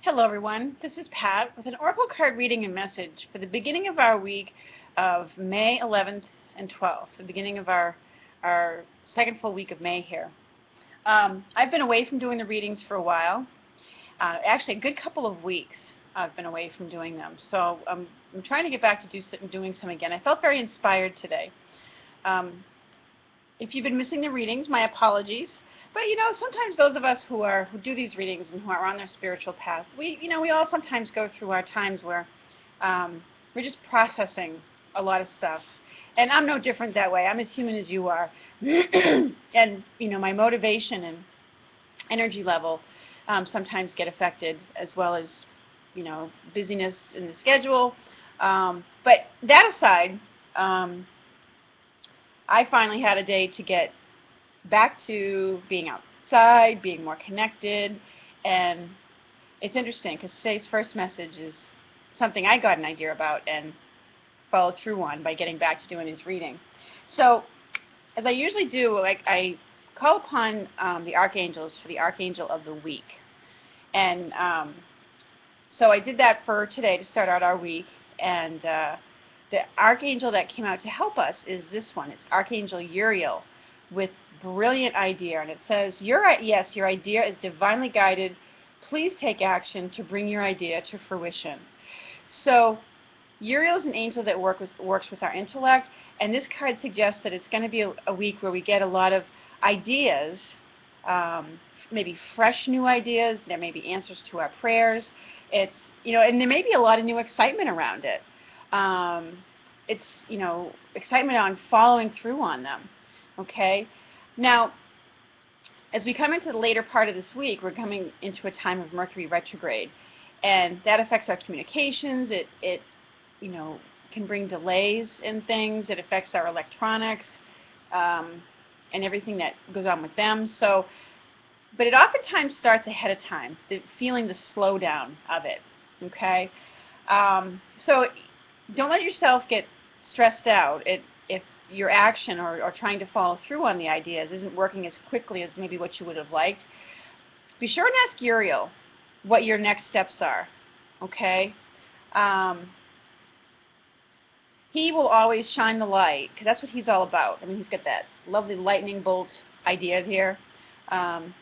Hello everyone, this is Pat with an Oracle card reading and message for the beginning of our week of May 11th and 12th, the beginning of our second full week of May here. I've been away from doing the readings for a while, actually a good couple of weeks I've been away from doing them, so I'm trying to get back to doing some again. I felt very inspired today. If you've been missing the readings, my apologies. But sometimes those of us who do these readings and who are on their spiritual path, we all sometimes go through our times where we're just processing a lot of stuff. And I'm no different that way. I'm as human as you are. And my motivation and energy level sometimes get affected, as well as busyness in the schedule. But that aside, I finally had a day to get back to being outside, being more connected, and it's interesting because today's first message is something I got an idea about and followed through on by getting back to doing his reading. So, as I usually do, I call upon the archangels for the Archangel of the week, and so I did that for today to start out our week, and the archangel that came out to help us is this one. It's Archangel Uriel, with brilliant idea, and it says, yes, your idea is divinely guided. Please take action to bring your idea to fruition. So Uriel is an angel that works with our intellect, and this card suggests that it's going to be a week where we get a lot of ideas, maybe fresh new ideas. There may be answers to our prayers. And there may be a lot of new excitement around it. It's excitement on following through on them. Okay, now as we come into the later part of this week, we're coming into a time of Mercury retrograde, and that affects our communications. It can bring delays in things. It affects our electronics and everything that goes on with them. So, but it oftentimes starts ahead of time, feeling the slowdown of it. Okay, so don't let yourself get stressed out if your action or trying to follow through on the ideas isn't working as quickly as maybe what you would have liked. Be sure and ask Uriel what your next steps are, okay? He will always shine the light, because that's what he's all about. I mean, he's got that lovely lightning bolt idea here. And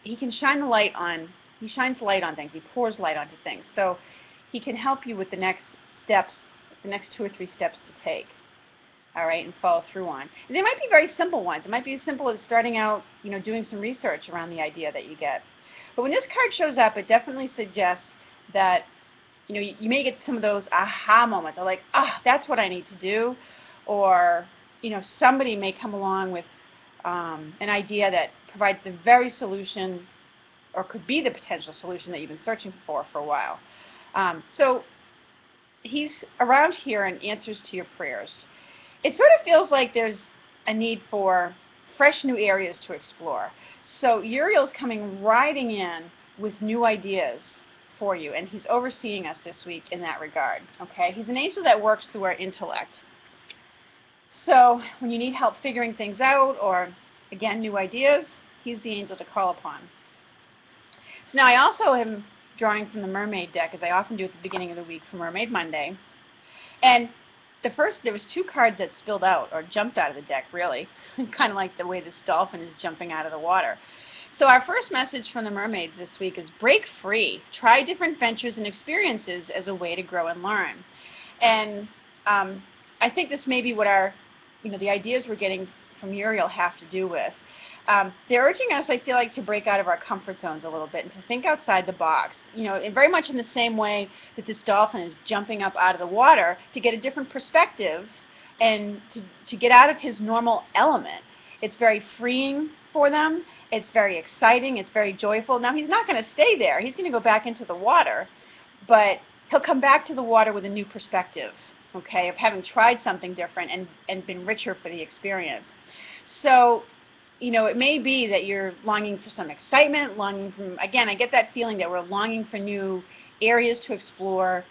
he can shine the light on, he shines light on things, he pours light onto things. So he can help you with the next steps, the next 2 or 3 steps to take, all right, and follow through on. And they might be very simple ones. It might be as simple as starting out, doing some research around the idea that you get. But when this card shows up, it definitely suggests that, you may get some of those aha moments, or like, that's what I need to do, or, somebody may come along with an idea that provides the very solution, or could be the potential solution that you've been searching for a while. So he's around here and answers to your prayers. It sort of feels like there's a need for fresh new areas to explore. So Uriel's coming riding in with new ideas for you, and he's overseeing us this week in that regard. Okay, he's an angel that works through our intellect. So when you need help figuring things out, or again, new ideas, he's the angel to call upon. So now I also am drawing from the Mermaid deck, as I often do at the beginning of the week for Mermaid Monday. And there was 2 cards that spilled out, or jumped out of the deck, really, kind of like the way this dolphin is jumping out of the water. So our first message from the Mermaids this week is break free. Try different ventures and experiences as a way to grow and learn. And I think this may be what the ideas we're getting from Uriel have to do with. They're urging us, I feel like, to break out of our comfort zones a little bit and to think outside the box. And very much in the same way that this dolphin is jumping up out of the water to get a different perspective and to get out of his normal element. It's very freeing for them. It's very exciting. It's very joyful. Now, he's not going to stay there. He's going to go back into the water, but he'll come back to the water with a new perspective, okay, of having tried something different and been richer for the experience. So, it may be that you're longing for some excitement, again, I get that feeling that we're longing for new areas to explore,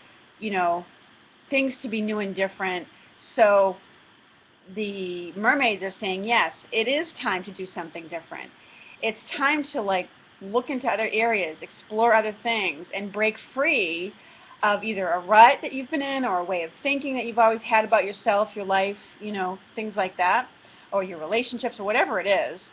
things to be new and different. So the mermaids are saying, yes, it is time to do something different. It's time to look into other areas, explore other things, and break free of either a rut that you've been in or a way of thinking that you've always had about yourself, your life, things like that, or your relationships or whatever it is.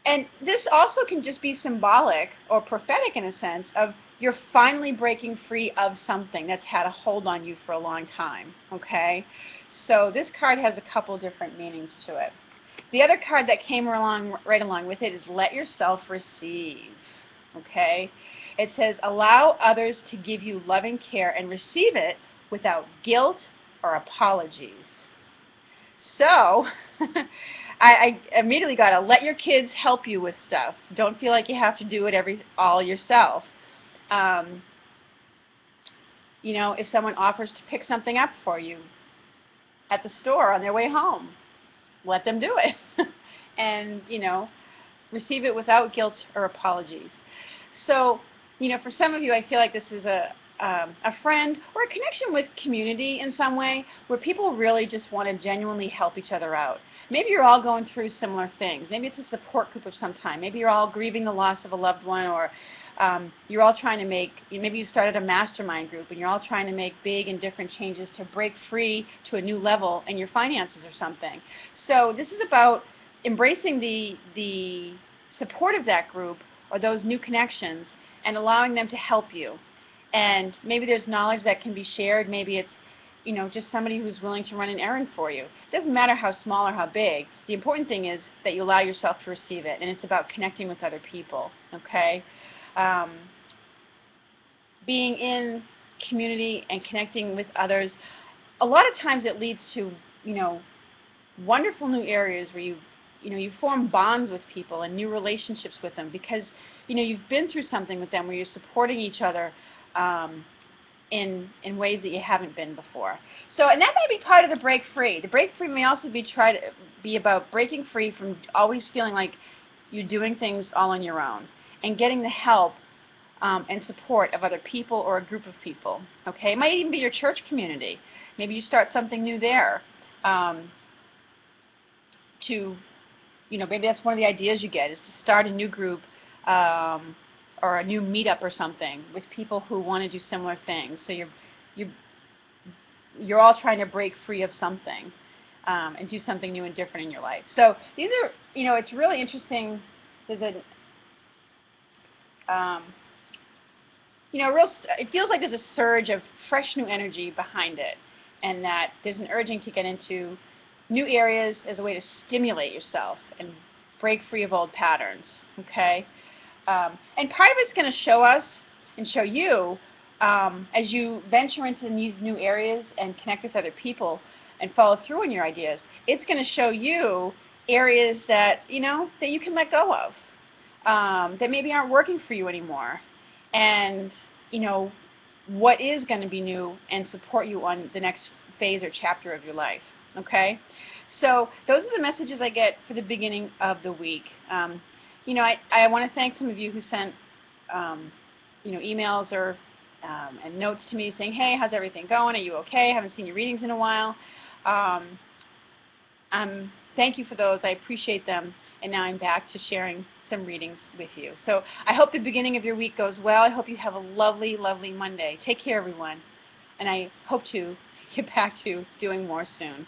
And this also can just be symbolic or prophetic in a sense of you're finally breaking free of something that's had a hold on you for a long time, okay? So this card has a couple different meanings to it. The other card that came right along with it is let yourself receive, okay? It says allow others to give you loving care and receive it without guilt or apologies. So I immediately got to let your kids help you with stuff. Don't feel like you have to do it all yourself. If someone offers to pick something up for you at the store on their way home, let them do it. And, receive it without guilt or apologies. So, for some of you, I feel like this is a friend or a connection with community in some way where people really just want to genuinely help each other out. Maybe you're all going through similar things. Maybe it's a support group of some time. Maybe you're all grieving the loss of a loved one, or you're all trying to maybe you started a mastermind group and you're all trying to make big and different changes to break free to a new level in your finances or something. So this is about embracing the support of that group or those new connections and allowing them to help you. And maybe there's knowledge that can be shared. Maybe it's just somebody who's willing to run an errand for you. It doesn't matter how small or how big. The important thing is that you allow yourself to receive it, and it's about connecting with other people, okay? Being in community and connecting with others, a lot of times it leads to, wonderful new areas where you form bonds with people and new relationships with them because, you've been through something with them where you're supporting each other in ways that you haven't been before. So, and that may be part of the break free. The break free may also be about breaking free from always feeling like you're doing things all on your own and getting the help and support of other people or a group of people. Okay, it might even be your church community. Maybe you start something new there. Maybe that's one of the ideas you get is to start a new group or a new meetup or something with people who want to do similar things. So you're all trying to break free of something and do something new and different in your life. So these are, it's really interesting. There's it feels like there's a surge of fresh new energy behind it, and that there's an urging to get into new areas as a way to stimulate yourself and break free of old patterns, okay? And part of it's going to show us and show you as you venture into these new areas and connect with other people and follow through on your ideas. It's going to show you areas that, that you can let go of, that maybe aren't working for you anymore. And, what is going to be new and support you on the next phase or chapter of your life, okay? So those are the messages I get for the beginning of the week. I want to thank some of you who sent, emails or and notes to me saying, hey, how's everything going? Are you okay? I haven't seen your readings in a while. Thank you for those. I appreciate them. And now I'm back to sharing some readings with you. So I hope the beginning of your week goes well. I hope you have a lovely, lovely Monday. Take care, everyone. And I hope to get back to doing more soon.